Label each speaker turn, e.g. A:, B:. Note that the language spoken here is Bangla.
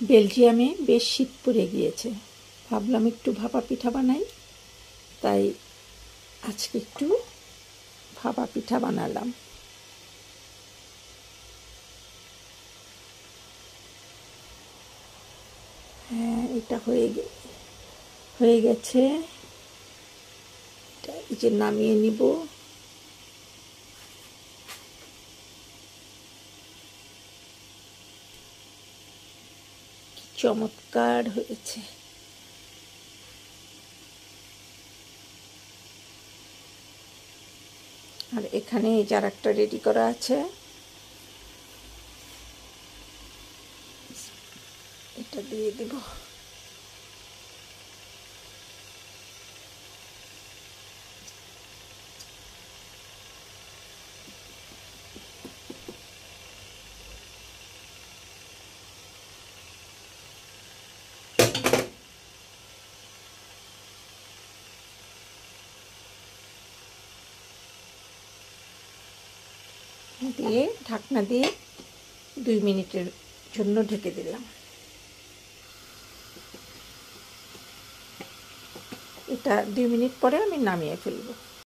A: বেলজিয়ামে বেশ শীত পড়ে গিয়েছে, ভাবলাম একটু ভাপা পিঠা বানাই, তাই আজকে একটু ভাপা পিঠা বানালাম। হ্যাঁ, এটা হয়ে গেছে। এই যে নামিয়ে নিব। চমৎকার হয়েছে। আর এখানে এই যে আরেকটা রেডি করা আছে, এটা দিয়ে দিব। দিয়ে ঢাকনা দিয়ে 2 মিনিটের জন্য ঢেকে দিলাম। এটা 2 মিনিট পরে আমি নামিয়ে ফেলবো।